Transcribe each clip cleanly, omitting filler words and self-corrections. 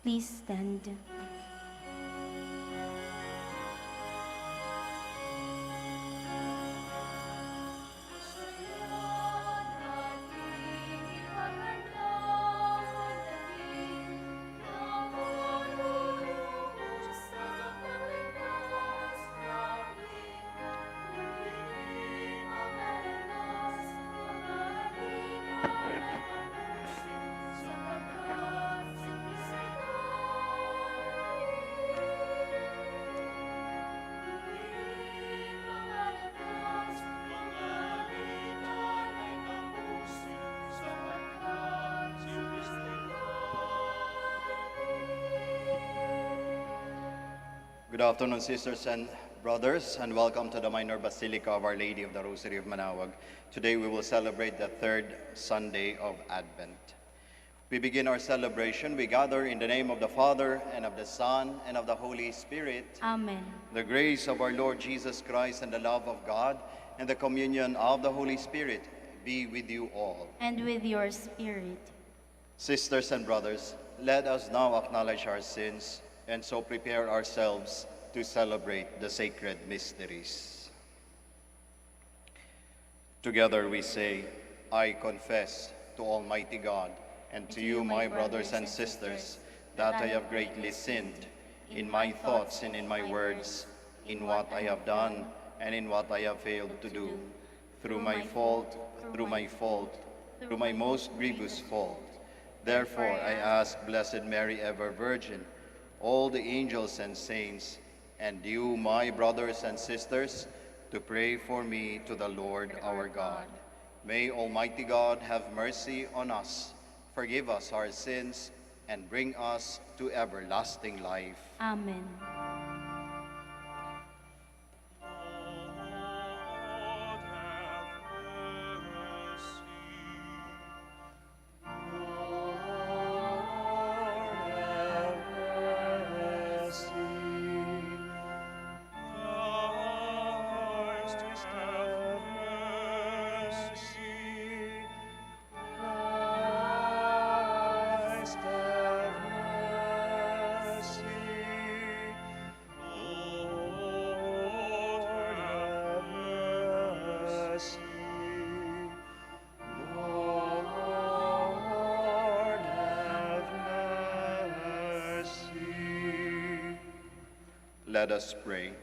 Please stand. Good afternoon, sisters and brothers, and welcome to the Minor Basilica of Our Lady of the Rosary of Manaoag. Today we will celebrate the third Sunday of Advent. We begin our celebration. We gather in the name of the Father, and of the Son, and of the Holy Spirit. Amen. The grace of our Lord Jesus Christ and the love of God and the communion of the Holy Spirit be with you all. And with your spirit. Sisters and brothers, let us now acknowledge our sins and so prepare ourselves to celebrate the sacred mysteries. Together we say, I confess to Almighty God and to you, my brothers and sisters, that I have greatly sinned in my thoughts and in my words, in what I have done and in what I have failed to do, through my fault, through my most grievous fault. Therefore I ask Blessed Mary, ever Virgin, all the angels and saints, and you, my brothers and sisters, to pray for me to the Lord our God. May Almighty God have mercy on us, forgive us our sins, and bring us to everlasting life. Amen. Let us pray.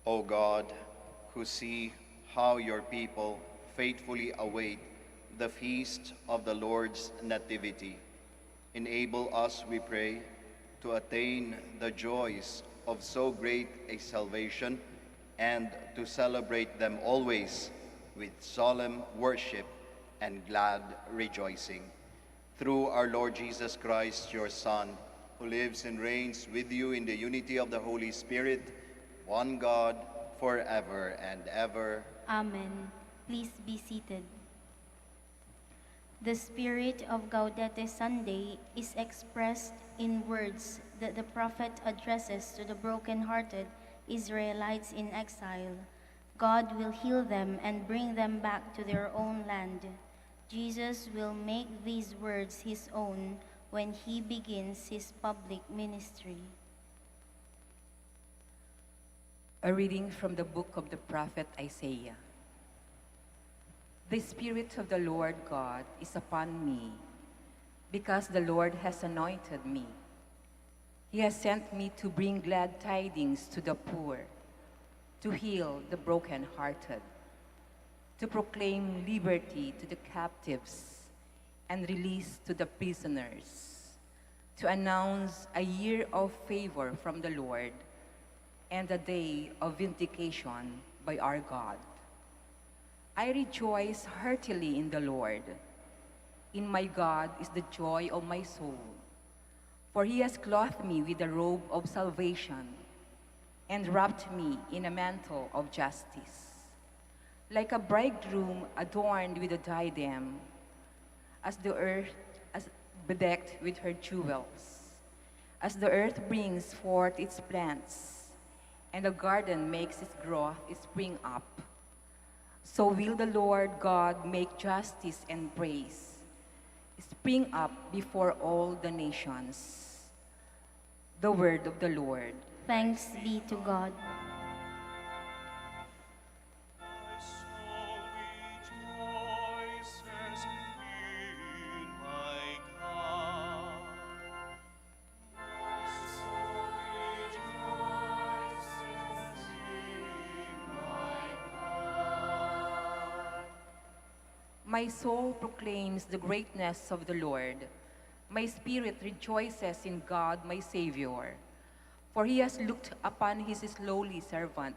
O God, who see how your people faithfully await the feast of the Lord's Nativity, enable us, we pray, to attain the joys of so great a salvation and to celebrate them always with solemn worship and glad rejoicing. Through our Lord Jesus Christ, your Son, who lives and reigns with you in the unity of the Holy Spirit, one God, forever and ever. Amen. Please be seated. The spirit of Gaudete Sunday is expressed in words that the prophet addresses to the broken-hearted Israelites in exile. God will heal them and bring them back to their own land. Jesus will make these words his own when he begins his public ministry. A reading from the book of the prophet Isaiah. The Spirit of the Lord God is upon me, because the Lord has anointed me. He has sent me to bring glad tidings to the poor, to heal the brokenhearted, to proclaim liberty to the captives and release to the prisoners, to announce a year of favor from the Lord and a day of vindication by our God. I rejoice heartily in the Lord. In my God is the joy of my soul, for he has clothed me with a robe of salvation and wrapped me in a mantle of justice. Like a bridegroom adorned with a diadem, as the earth as bedecked with her jewels, as the earth brings forth its plants, and the garden makes its growth spring up, so will the Lord God make justice and praise spring up before all the nations. The word of the Lord. Thanks be to God. My soul rejoices in my God. My soul rejoices in my God. My soul proclaims the greatness of the Lord. My spirit rejoices in God, my Savior, for he has looked upon his lowly servant.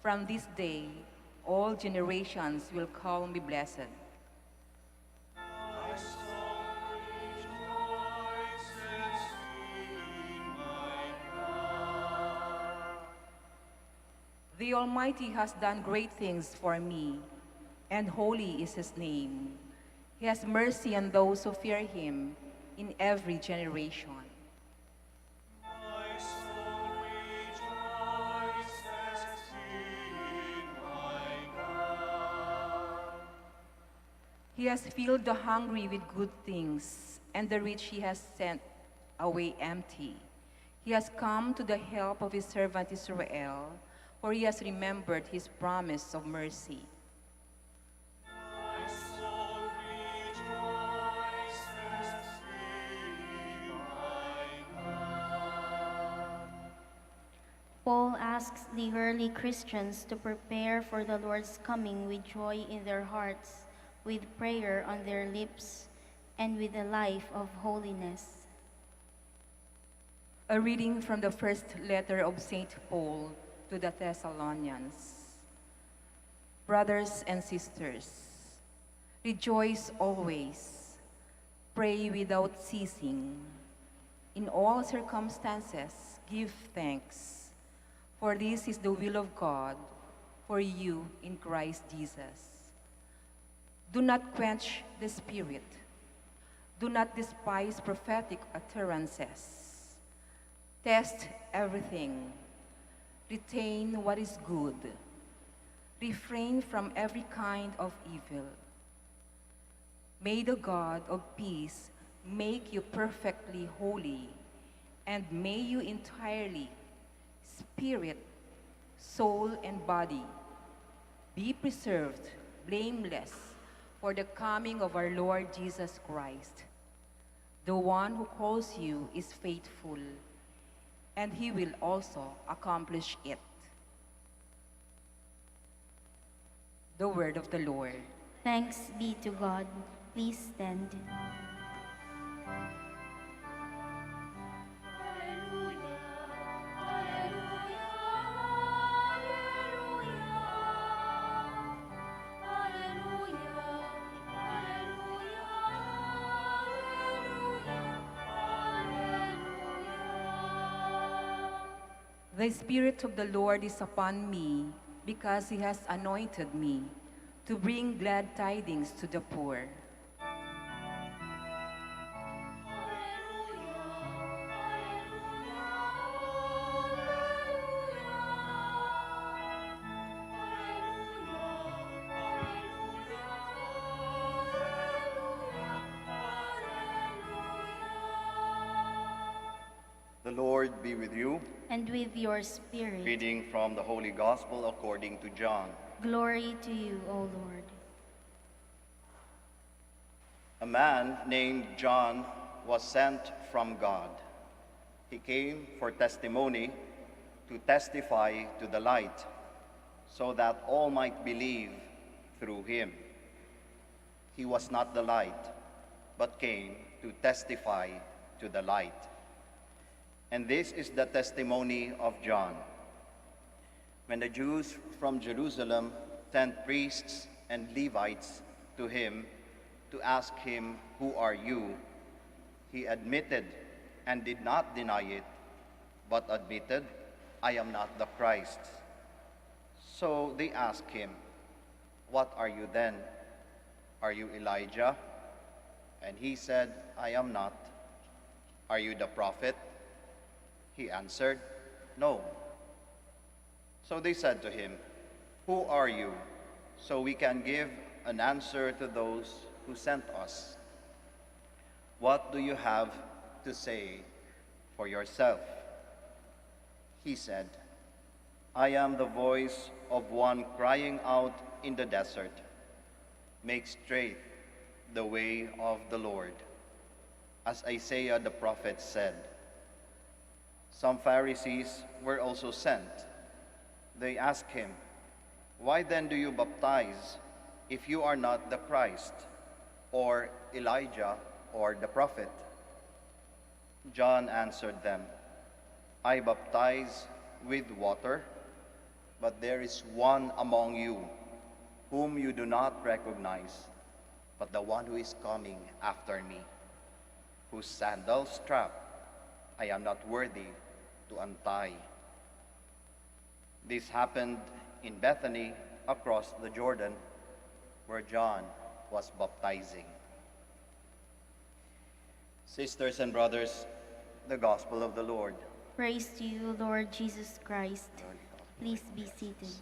From this day, all generations will call me blessed. My soul rejoices in my God. The Almighty has done great things for me, and holy is his name. He has mercy on those who fear him in every generation. My soul rejoices in my God. He has filled the hungry with good things, and the rich he has sent away empty. He has come to the help of his servant Israel, for he has remembered his promise of mercy. My soul rejoices in my God. Paul asks the early Christians to prepare for the Lord's coming with joy in their hearts, with prayer on their lips, and with a life of holiness. A reading from the first letter of St. Paul to the Thessalonians. Brothers and sisters, rejoice always, pray without ceasing. In all circumstances, give thanks, for this is the will of God for you in Christ Jesus. Do not quench the Spirit. Do not despise prophetic utterances. Test everything. Retain what is good. Refrain from every kind of evil. May the God of peace make you perfectly holy, and may you entirely, spirit, soul, and body, be preserved blameless for the coming of our Lord Jesus Christ. The one who calls you is faithful, and he will also accomplish it. The word of the Lord. Thanks be to God. Please stand. Alleluia, alleluia, alleluia, alleluia, alleluia. The Spirit of the Lord is upon me, because he has anointed me to bring glad tidings to the poor. The Lord be with you. And with your spirit. Reading from the Holy Gospel according to John. Glory to you, O Lord. A man named John was sent from God. He came for testimony, to testify to the light, so that all might believe through him. He was not the light, but came to testify to the light. And this is the testimony of John. When the Jews from Jerusalem sent priests and Levites to him to ask him, "Who are you?" he admitted and did not deny it, but admitted, "I am not the Christ." So they asked him, "What are you then? Are you Elijah?" And he said, "I am not." "Are you the prophet?" He answered, "No." So they said to him, "Who are you? So we can give an answer to those who sent us." What do you have to say for yourself? He said, I am the voice of one crying out in the desert, make straight the way of the Lord. As Isaiah the prophet said, some Pharisees were also sent. They asked him, why then do you baptize if you are not the Christ, or Elijah, or the prophet? John answered them, I baptize with water, but there is one among you whom you do not recognize, but the one who is coming after me, whose sandal strap I am not worthy to untie. This happened in Bethany across the Jordan, where John was baptizing. Sisters and brothers, the gospel of the Lord. Praise to you, Lord Jesus Christ. Please be seated.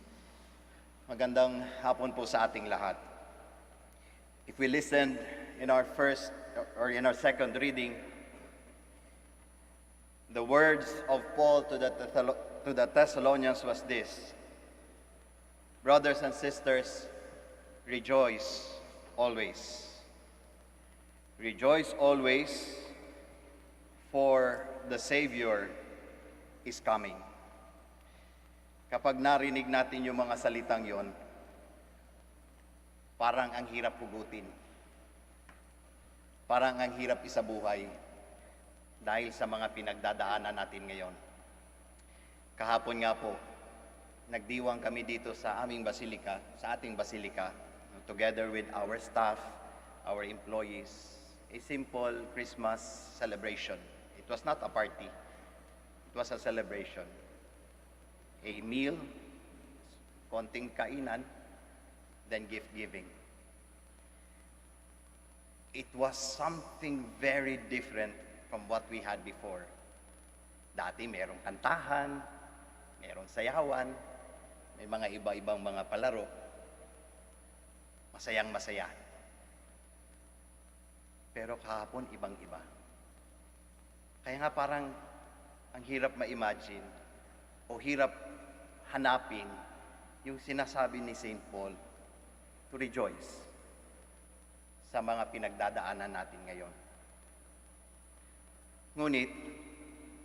Magandang hapon po sa ating lahat. If we listened in our first or in our second reading, the words of Paul to the Thessalonians was this: brothers and sisters, rejoice always. Rejoice always, for the Savior is coming. Kapag narinig natin yung mga salitang yon, parang ang hirap hugutin. Parang ang hirap isabuhay dahil sa mga pinagdadaanan natin ngayon. Kahapon nga po, nagdiwang kami dito sa aming basilika, sa ating basilika, together with our staff, our employees, a simple Christmas celebration. It was not a party. It was a celebration. A meal, konting kainan, then gift giving. It was something very different from what we had before. Dati merong kantahan, merong sayawan, may mga iba-ibang mga palaro. Masayang-masaya. Pero kahapon, ibang-iba. Kaya nga parang ang hirap ma-imagine o hirap hanapin yung sinasabi ni St. Paul to rejoice sa mga pinagdadaanan natin ngayon. Ngunit,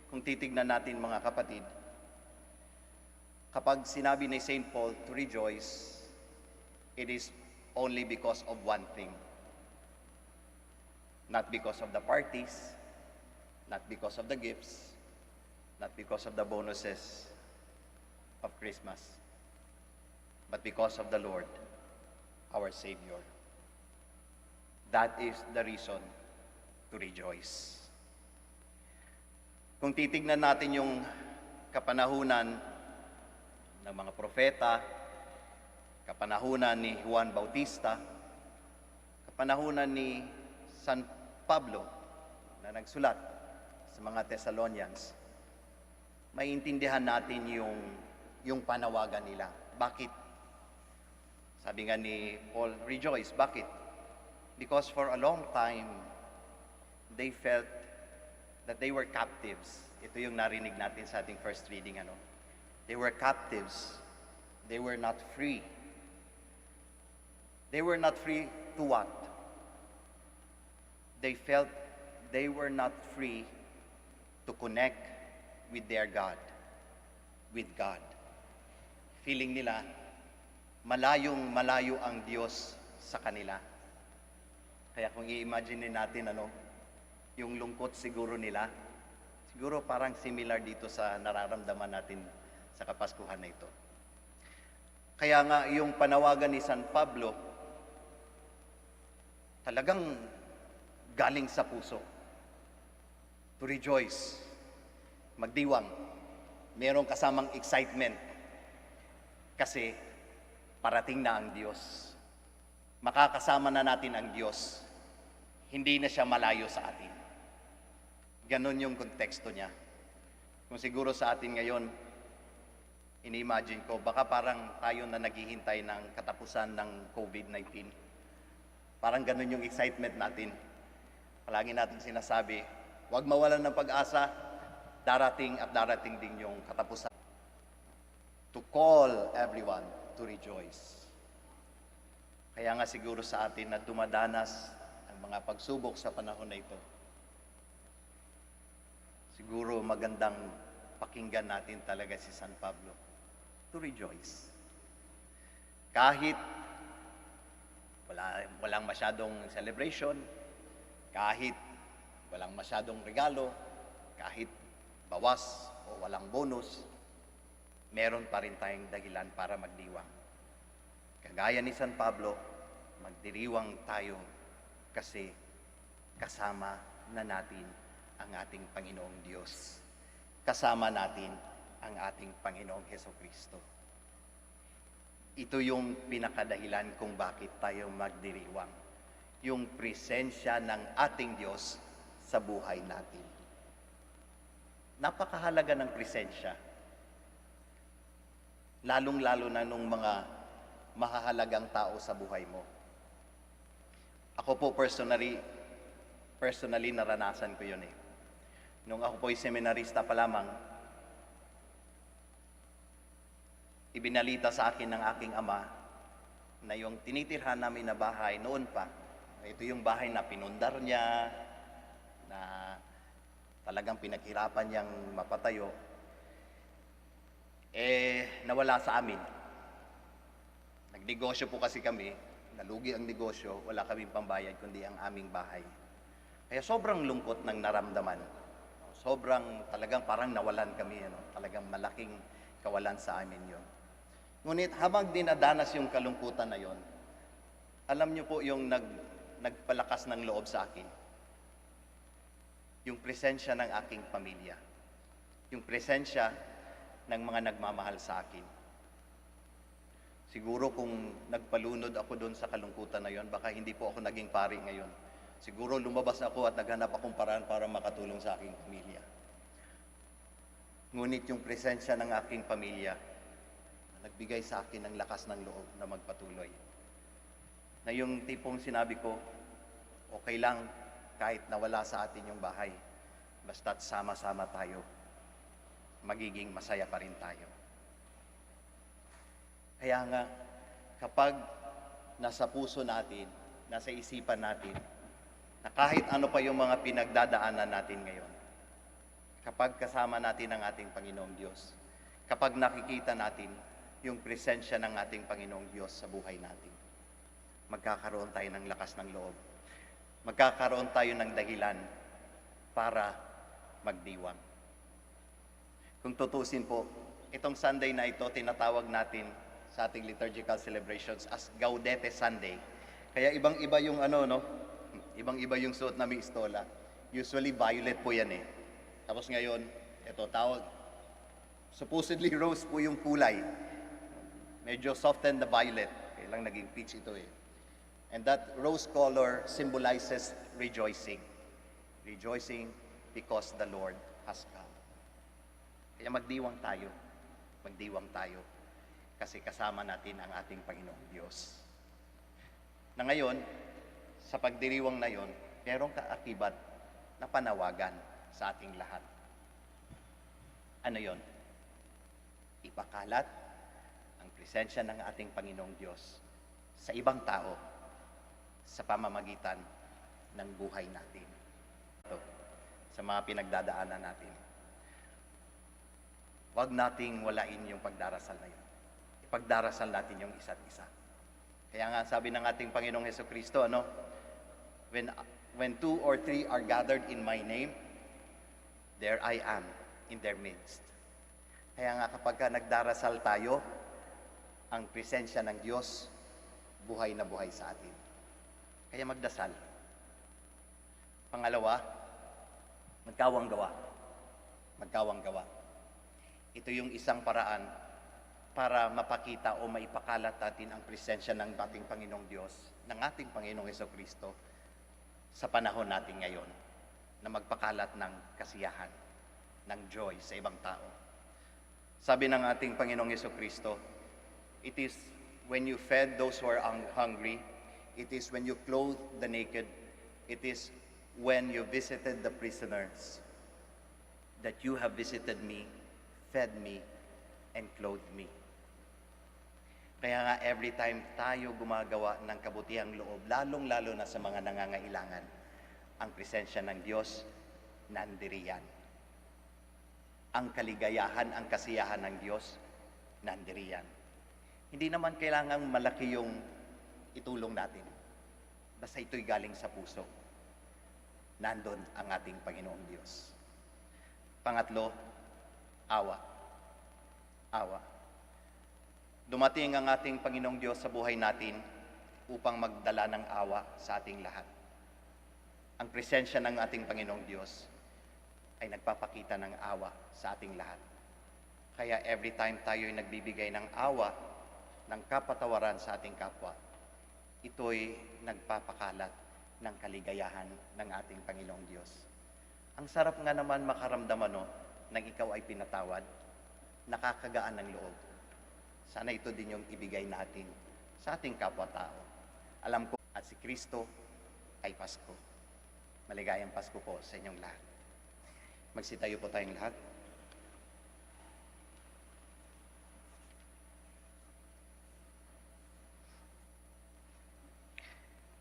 kung titignan natin mga kapatid, kapag sinabi ni St. Paul to rejoice, it is only because of one thing. Not because of the parties, not because of the gifts, not because of the bonuses of Christmas, but because of the Lord, our Savior. That is the reason to rejoice. Kung titignan natin yung kapanahunan ng mga propeta, kapanahunan ni Juan Bautista, kapanahunan ni San Pablo na nagsulat sa mga Thessalonians, maiintindihan natin yung panawagan nila. Bakit? Sabi nga ni Paul, rejoice. Bakit? Because for a long time, they felt that they were captives. Ito yung narinig natin sa ating first reading. They were captives. They were not free. They were not free to what? They felt they were not free to connect with their God, with God. Feeling nila, malayong malayo ang Diyos sa kanila. Kaya kung i-imagine natin yung lungkot siguro nila, siguro parang similar dito sa nararamdaman natin sa Kapaskuhan na ito. Kaya nga yung panawagan ni San Pablo, talagang galing sa puso. To rejoice, magdiwang, merong kasamang excitement. Kasi parating na ang Diyos. Makakasama na natin ang Diyos. Hindi na siya malayo sa atin. Ganon yung konteksto niya. Kung siguro sa atin ngayon, ini-imagine ko, baka parang tayo na naghihintay ng katapusan ng COVID-19. Parang ganon yung excitement natin. Palagi natin sinasabi, huwag mawalan ng pag-asa, darating at darating din yung katapusan. To call everyone to rejoice. Kaya nga siguro sa atin na dumadanas ang mga pagsubok sa panahon na ito, siguro magandang pakinggan natin talaga si San Pablo to rejoice. Kahit walang masyadong celebration, kahit walang masyadong regalo, kahit bawas o walang bonus, meron pa rin tayong dahilan para magdiwang. Kagaya ni San Pablo, magdiriwang tayo kasi kasama na natin ang ating Panginoong Diyos. Kasama natin ang ating Panginoong Hesukristo. Ito yung pinakadahilan kung bakit tayo magdiriwang. Yung presensya ng ating Diyos sa buhay natin. Napakahalaga ng presensya. Lalong-lalo na nung mga mahahalagang tao sa buhay mo. Ako po personally naranasan ko yun eh. Nung ako po'y seminarista pa lamang, ibinalita sa akin ng aking ama na yung tinitirhan namin na bahay noon pa, ito yung bahay na pinundar niya, na talagang pinaghirapan niyang mapatayo, nawala sa amin. Nagnegosyo po kasi kami, nalugi ang negosyo, wala kaming pambayad kundi ang aming bahay. Kaya sobrang lungkot ng naramdaman. Sobrang talagang parang nawalan kami, talagang malaking kawalan sa amin yon. Ngunit habang dinadanas yung kalungkutan na yon, alam niyo po yung nagpalakas ng loob sa akin. Yung presensya ng aking pamilya. Yung presensya ng mga nagmamahal sa akin. Siguro kung nagpalunod ako doon sa kalungkutan na yon, baka hindi po ako naging pari ngayon. Siguro lumabas ako at naghanap akong paraan para makatulong sa aking pamilya. Ngunit yung presensya ng aking pamilya, nagbigay sa akin ng lakas ng loob na magpatuloy. Na yung tipong sinabi ko, okay lang kahit nawala sa atin yung bahay, basta't sama-sama tayo, magiging masaya pa rin tayo. Kaya nga, kapag nasa puso natin, nasa isipan natin, na kahit ano pa yung mga pinagdadaanan natin ngayon, kapag kasama natin ang ating Panginoong Diyos, kapag nakikita natin yung presensya ng ating Panginoong Diyos sa buhay natin, magkakaroon tayo ng lakas ng loob. Magkakaroon tayo ng dahilan para magdiwang. Kung tutusin po, itong Sunday na ito, tinatawag natin sa ating liturgical celebrations as Gaudete Sunday. Kaya ibang-iba yung ibang-iba yung suot naming istola. Usually violet po yan eh. Tapos ngayon, ito tawag, supposedly rose po yung kulay. Medyo soften the violet. Kailang naging peach ito eh. And that rose color symbolizes rejoicing. Rejoicing because the Lord has come. Kaya magdiwang tayo. Magdiwang tayo. Kasi kasama natin ang ating Panginoong Diyos. Na ngayon, sa pagdiriwang na yon, merong kaakibat na panawagan sa ating lahat. Ano yon? Ipakalat ang presensya ng ating Panginoong Diyos sa ibang tao sa pamamagitan ng buhay natin. Ito, sa mga pinagdadaanan natin. Huwag nating walain yung pagdarasal na yun. Ipagdarasal natin yung isa't isa. Kaya nga sabi ng ating Panginoong Hesukristo, when two or three are gathered in my name, there I am in their midst. Kaya nga kapag nagdarasal tayo, ang presensya ng Diyos, buhay na buhay sa atin. Kaya magdasal. Pangalawa, magkawang gawa. Magkawang gawa. Ito yung isang paraan para mapakita o maipakalat natin ang presensya ng ating Panginoong Diyos, ng ating Panginoong Hesukristo sa panahon natin ngayon na magpakalat ng kasiyahan, ng joy sa ibang tao. Sabi ng ating Panginoong Hesukristo, it is when you fed those who are hungry, it is when you clothe the naked, it is when you visited the prisoners, that you have visited me, fed me, and clothed me. Kaya nga every time tayo gumagawa ng kabutihang loob, lalong-lalo na sa mga nangangailangan, ang presensya ng Diyos nandiriyan. Ang kaligayahan, ang kasiyahan ng Diyos nandiriyan. Hindi naman kailangang malaki yung itulong natin. Basta ito'y galing sa puso. Nandun ang ating Panginoong Diyos. Pangatlo, awa. Awa. Dumating ang ating Panginoong Diyos sa buhay natin upang magdala ng awa sa ating lahat. Ang presensya ng ating Panginoong Diyos ay nagpapakita ng awa sa ating lahat. Kaya every time tayo'y nagbibigay ng awa, ng kapatawaran sa ating kapwa, ito'y nagpapakalat ng kaligayahan ng ating Panginoong Diyos. Ang sarap nga naman makaramdaman nang ikaw ay pinatawad, nakakagaan ng loob. Sana ito din yung ibigay natin sa ating kapwa-tao. Alam ko at si Kristo ay Pasko. Maligayang Pasko po sa inyong lahat. Magsitayo po tayong lahat.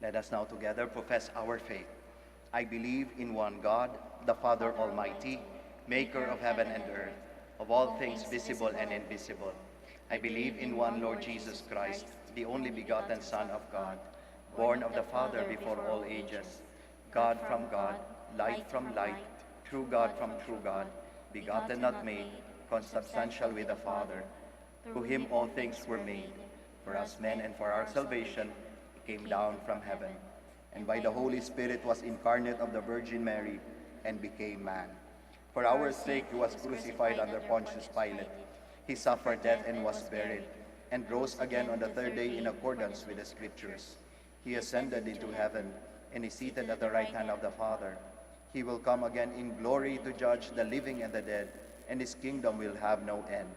Let us now together profess our faith. I believe in one God, the Father Almighty, maker of heaven and earth, of all things visible and invisible. I believe in one Lord Jesus Christ, the only begotten Son of God, born of the Father before all ages, God from God, light from light, true God from true God, begotten not made, consubstantial with the Father. Through him all things were made. For us men and for our salvation, he came down from heaven, and by the Holy Spirit was incarnate of the Virgin Mary, and became man. For our sake he was crucified under Pontius Pilate. He suffered death and was buried, and rose again on the third day in accordance with the Scriptures. He ascended into heaven, and is seated at the right hand of the Father. He will come again in glory to judge the living and the dead, and his kingdom will have no end.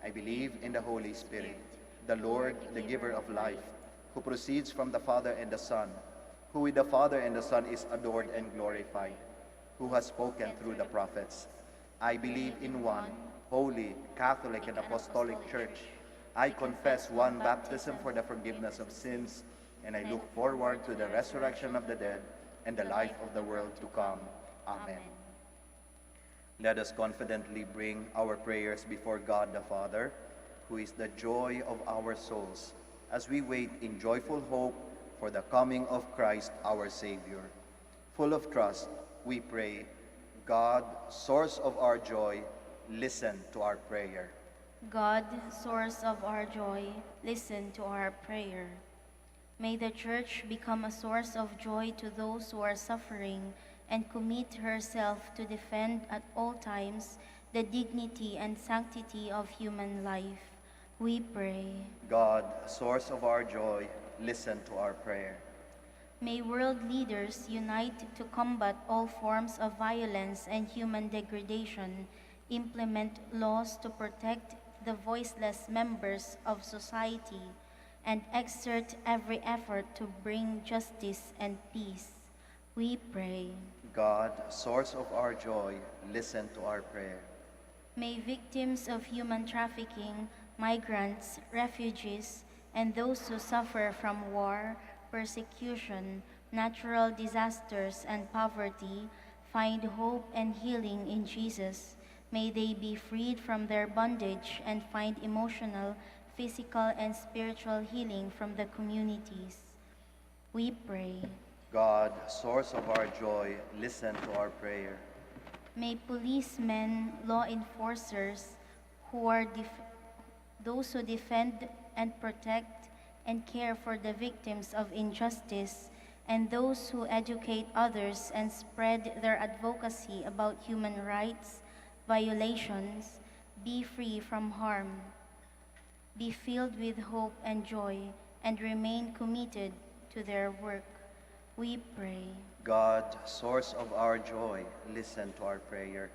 I believe in the Holy Spirit, the Lord, the giver of life, who proceeds from the Father and the Son, who with the Father and the Son is adored and glorified, who has spoken through the prophets. I believe in one holy, Catholic, and Apostolic Church. I confess one baptism for the forgiveness of sins, and I look forward to the resurrection of the dead and the life of the world to come. Amen. Let us confidently bring our prayers before God the Father, who is the joy of our souls, as we wait in joyful hope for the coming of Christ our Savior. Full of trust, we pray, God, source of our joy, listen to our prayer. God, source of our joy, listen to our prayer. May the Church become a source of joy to those who are suffering and commit herself to defend at all times the dignity and sanctity of human life. We pray. God, source of our joy, listen to our prayer. May world leaders unite to combat all forms of violence and human degradation, implement laws to protect the voiceless members of society, and exert every effort to bring justice and peace. We pray. God, source of our joy, listen to our prayer. May victims of human trafficking, migrants, refugees, and those who suffer from war, persecution, natural disasters, and poverty find hope and healing in Jesus. May they be freed from their bondage and find emotional, physical, and spiritual healing from the communities. We pray. God, source of our joy, listen to our prayer. May policemen, law enforcers, those who defend and protect and care for the victims of injustice, and those who educate others and spread their advocacy about human rights violations, be free from harm, be filled with hope and joy, and remain committed to their work. We pray. God, source of our joy, listen to our prayer.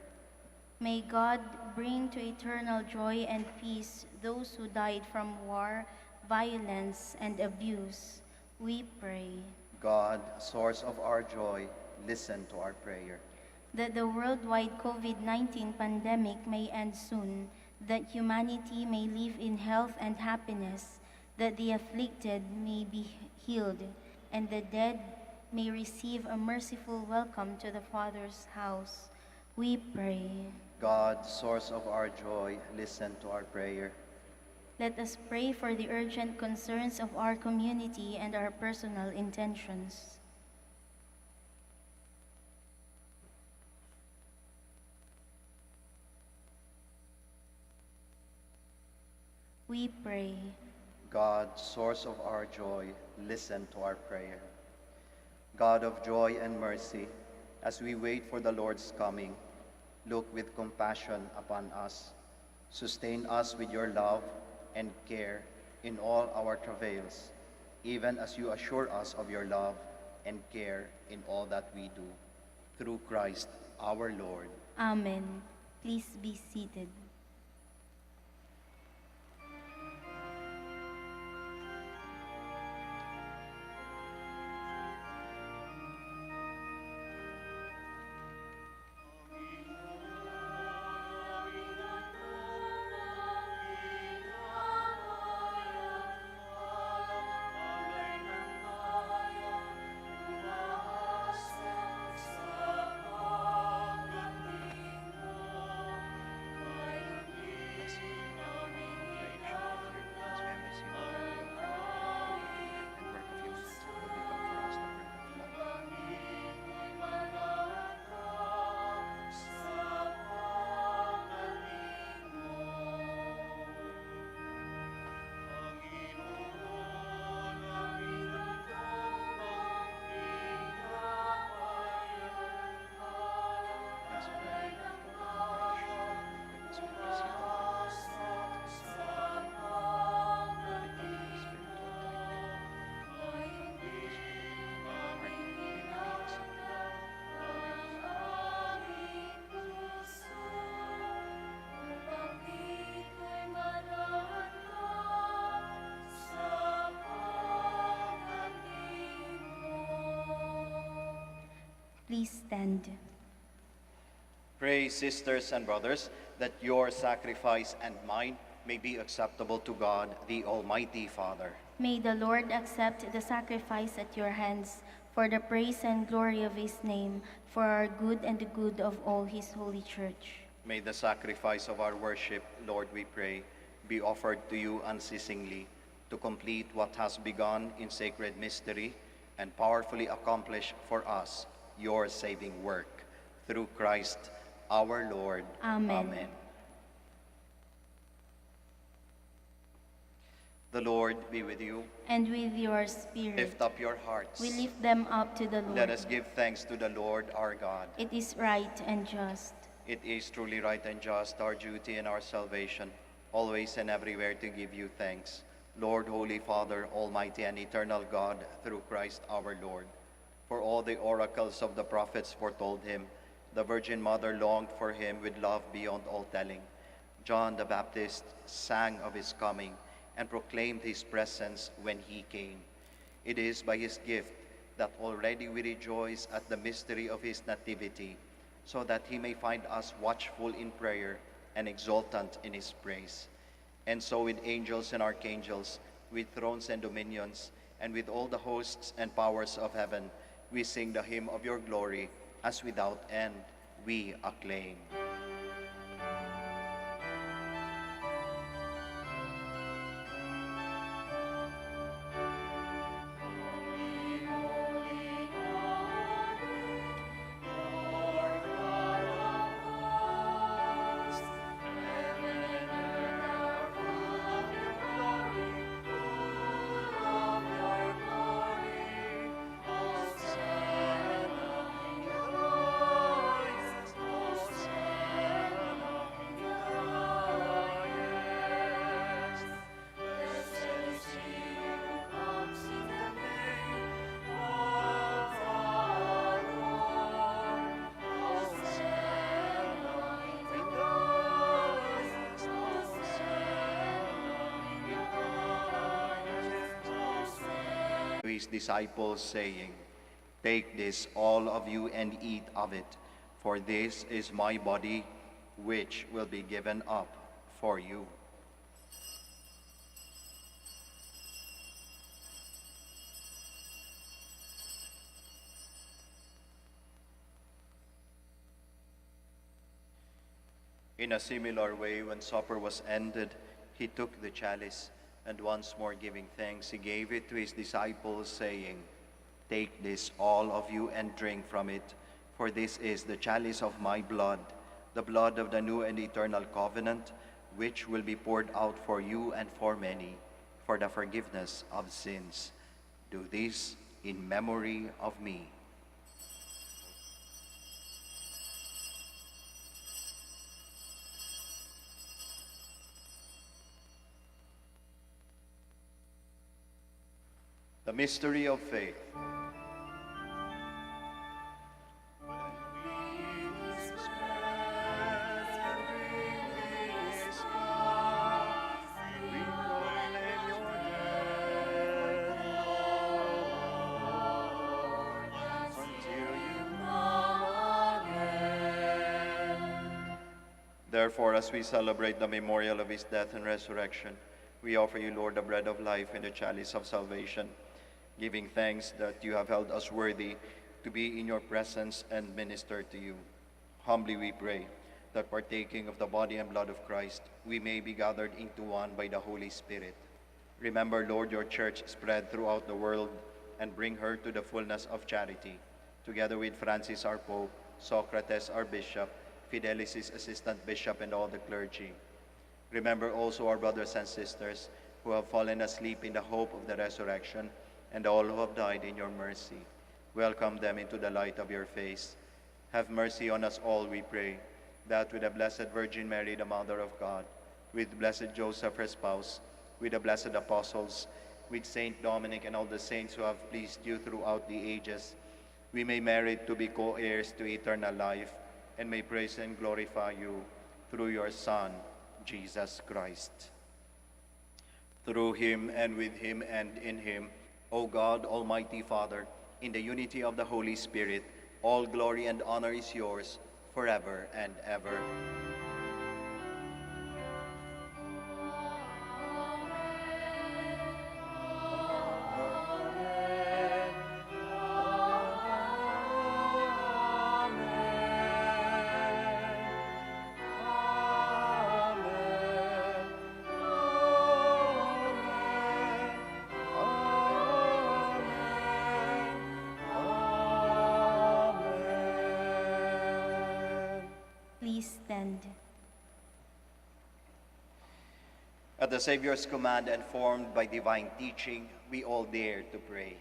May God bring to eternal joy and peace those who died from war, violence, and abuse. We pray. God, source of our joy, listen to our prayer. That the worldwide COVID-19 pandemic may end soon, that humanity may live in health and happiness, that the afflicted may be healed, and the dead may receive a merciful welcome to the Father's house. We pray. God, source of our joy, listen to our prayer. Let us pray for the urgent concerns of our community and our personal intentions. We pray. God, source of our joy, listen to our prayer. God of joy and mercy, as we wait for the Lord's coming, look with compassion upon us. Sustain us with your love and care in all our travails, even as you assure us of your love and care in all that we do. Through Christ our Lord. Amen. Please be seated. Please stand. Pray, sisters and brothers, that your sacrifice and mine may be acceptable to God, the Almighty Father. May the Lord accept the sacrifice at your hands for the praise and glory of his name, for our good and the good of all his holy church. May the sacrifice of our worship, Lord, we pray, be offered to you unceasingly, to complete what has begun in sacred mystery and powerfully accomplish for us your saving work. Through Christ our Lord. Amen. Amen. The Lord be with you. And with your spirit, Lift up your hearts. we lift them up to the Lord. Let us give thanks to the Lord our God. It is right and just. It is truly right and just, our duty and our salvation, always and everywhere to give you thanks. Lord, Holy Father, Almighty and eternal God, through Christ our Lord. For all the oracles of the prophets foretold him, the Virgin Mother longed for him with love beyond all telling. John the Baptist sang of his coming and proclaimed his presence when he came. It is by his gift that already we rejoice at the mystery of his nativity, so that he may find us watchful in prayer and exultant in his praise. And so with angels and archangels, with thrones and dominions, and with all the hosts and powers of heaven, we sing the hymn of your glory, as without end we acclaim. To his disciples, saying, Take this, all of you, and eat of it, for this is my body, which will be given up for you. In a similar way, when supper was ended, he took the chalice, and once more giving thanks, he gave it to his disciples, saying, "Take this, all of you, and drink from it, for this is the chalice of my blood, the blood of the new and eternal covenant, which will be poured out for you and for many, for the forgiveness of sins. Do this in memory of me." The mystery of faith. Therefore, as we celebrate the memorial of his death and resurrection, we offer you, Lord, the bread of life and the chalice of salvation, giving thanks that you have held us worthy to be in your presence and minister to you. Humbly we pray that partaking of the body and blood of Christ, we may be gathered into one by the Holy Spirit. Remember, Lord, your church spread throughout the world and bring her to the fullness of charity, together with Francis our Pope, Socrates our Bishop, Fidelis his Assistant Bishop, and all the clergy. Remember also our brothers and sisters who have fallen asleep in the hope of the resurrection, and all who have died in your mercy. Welcome them into the light of your face. Have mercy on us all, we pray, that with the Blessed Virgin Mary, the Mother of God, with Blessed Joseph, her spouse, with the blessed apostles, with Saint Dominic and all the saints who have pleased you throughout the ages, we may merit to be co-heirs to eternal life, and may praise and glorify you through your Son, Jesus Christ. Through him, and with him, and in him, O God, Almighty Father, in the unity of the Holy Spirit, all glory and honor is yours forever and ever. Please stand. At the Savior's command and formed by divine teaching, we all dare to pray.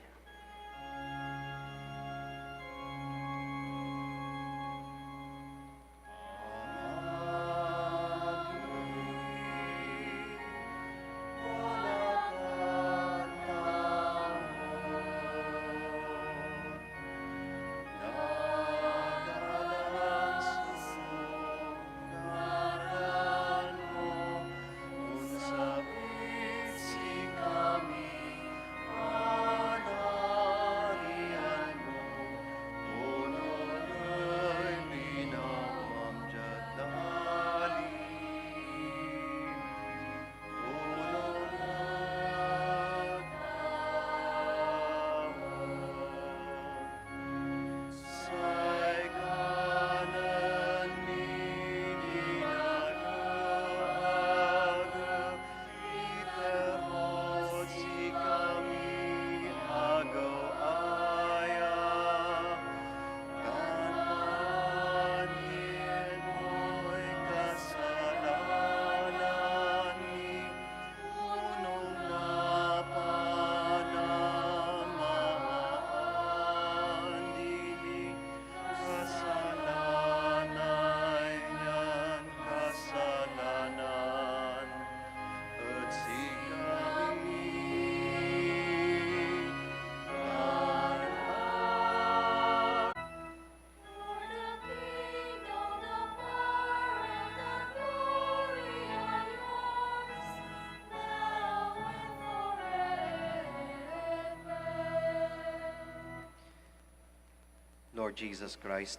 Lord Jesus Christ,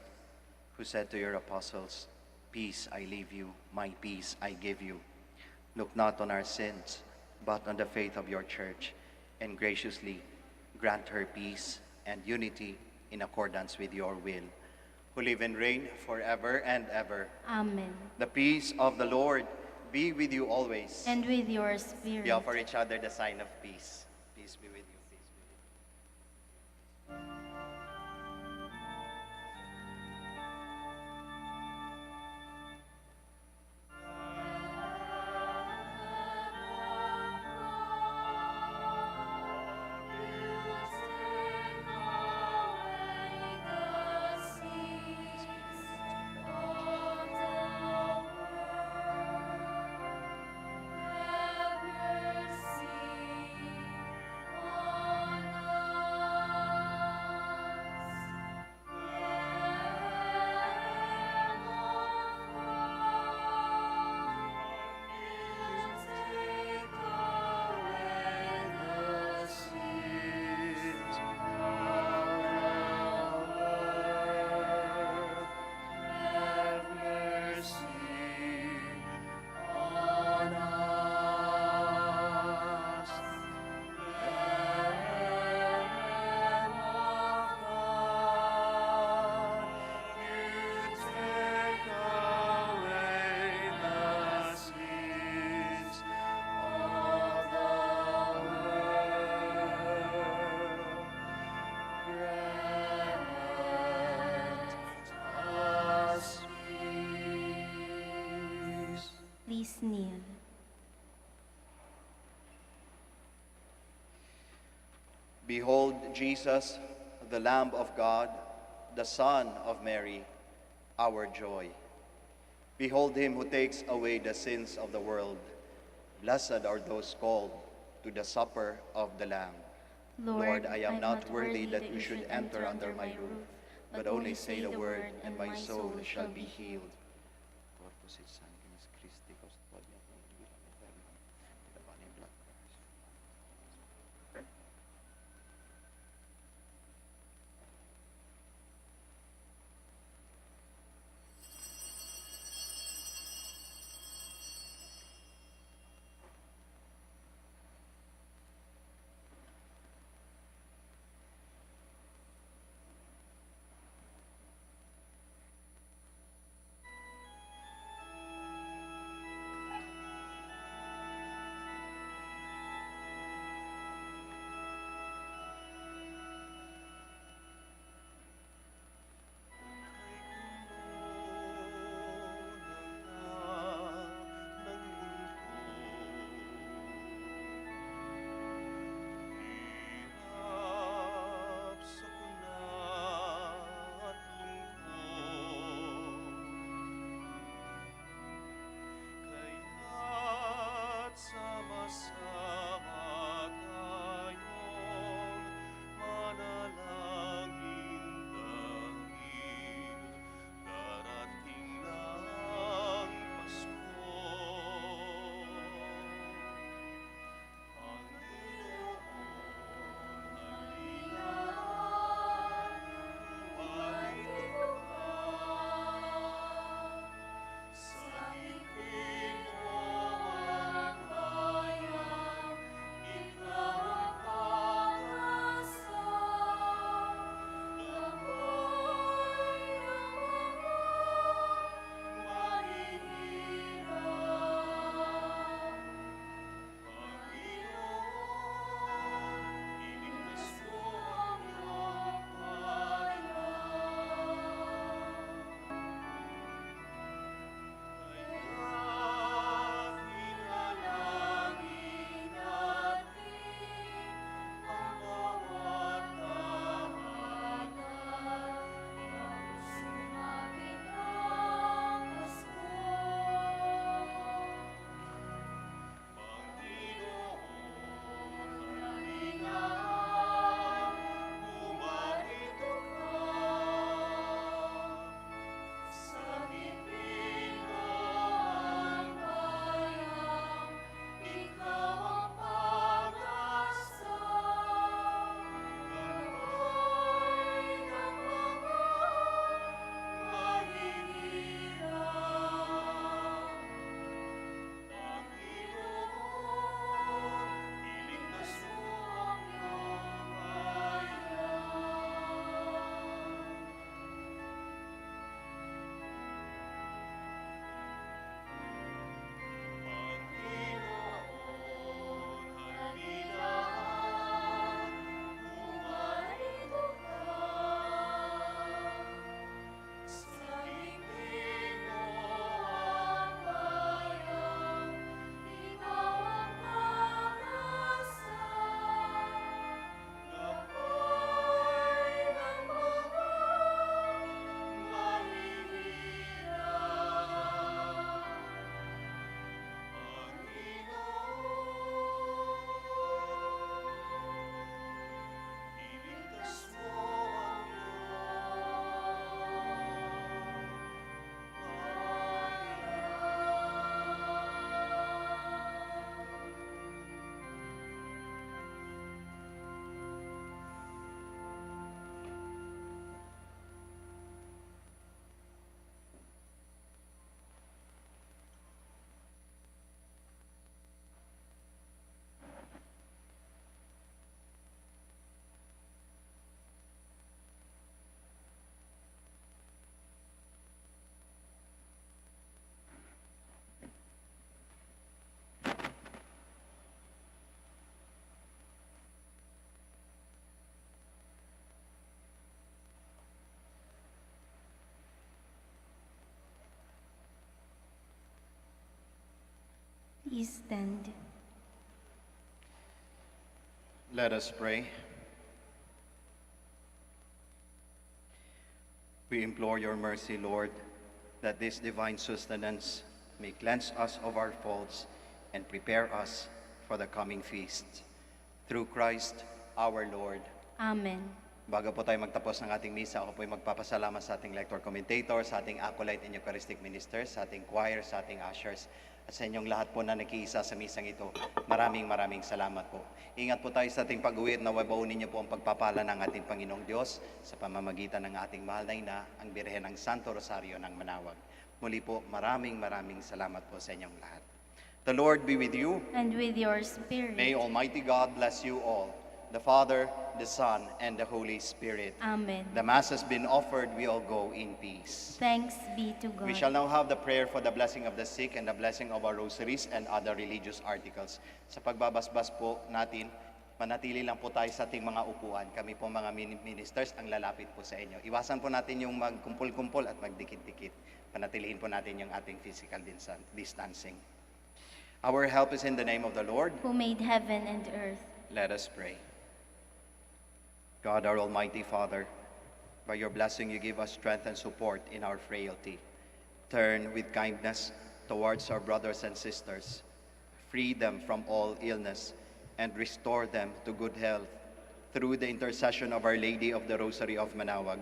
who said to your apostles, "Peace I leave you, my peace I give you," look not on our sins, but on the faith of your church, and graciously grant her peace and unity in accordance with your will, who live and reign forever and ever. Amen. The peace of the Lord be with you always. And with your spirit. We offer each other the sign of peace. Peace be with you. Peace be with you. Please kneel. Behold Jesus, the Lamb of God, the Son of Mary, our joy. Behold him who takes away the sins of the world. Blessed are those called to the supper of the Lamb. Lord, I am not worthy that you should enter under my roof, but only say the word, and my soul shall be healed. Corpus et sanguinis Christi custodia contuvitam aeternam, et abanim lacras. Please stand. Let us pray. We implore your mercy, Lord, that this divine sustenance may cleanse us of our faults and prepare us for the coming feast. Through Christ our Lord. Amen. Bago po tayo magtapos ng ating misa, ako po ay magpapasalamat sa ating lector-commentator, sa ating acolyte and Eucharistic ministers, sa ating choir, sa ating ushers, at sa inyong lahat po na nakiisa sa misang ito. Maraming salamat po. Ingat po tayo sa ating pag-uwi at nawabaunin niyo po ang pagpapala ng ating Panginoong Diyos sa pamamagitan ng ating mahal na ina, ang Birhen ng Santo Rosario ng Manaoag. Muli po, maraming salamat po sa inyong lahat. The Lord be with you. And with your spirit. May Almighty God bless you all, the Father, the Son, and the Holy Spirit. Amen. The Mass has been offered. We all go in peace. Thanks be to God. We shall now have the prayer for the blessing of the sick and the blessing of our rosaries and other religious articles. Sa pagbabasbas po natin, manatili lang po tayo sa ating mga upuan. Kami po mga ministers ang lalapit po sa inyo. Iwasan po natin yung magkumpul-kumpul at magdikit-dikit. Panatilihin po natin yung ating physical distancing. Our help is in the name of the Lord. Who made heaven and earth. Let us pray. God, our Almighty Father, by your blessing you give us strength and support in our frailty. Turn with kindness towards our brothers and sisters. Free them from all illness and restore them to good health through the intercession of Our Lady of the Rosary of Manaoag,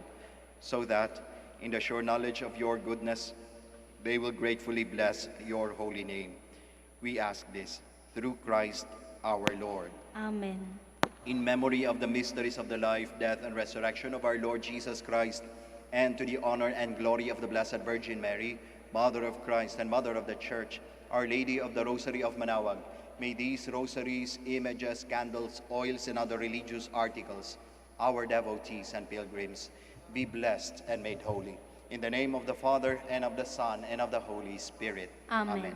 so that, in the sure knowledge of your goodness, they will gratefully bless your holy name. We ask this through Christ our Lord. Amen. In memory of the mysteries of the life, death, and resurrection of our Lord Jesus Christ, and to the honor and glory of the Blessed Virgin Mary, Mother of Christ and Mother of the Church, Our Lady of the Rosary of Manaoag, may these rosaries, images, candles, oils, and other religious articles, our devotees and pilgrims, be blessed and made holy. In the name of the Father, and of the Son, and of the Holy Spirit. Amen.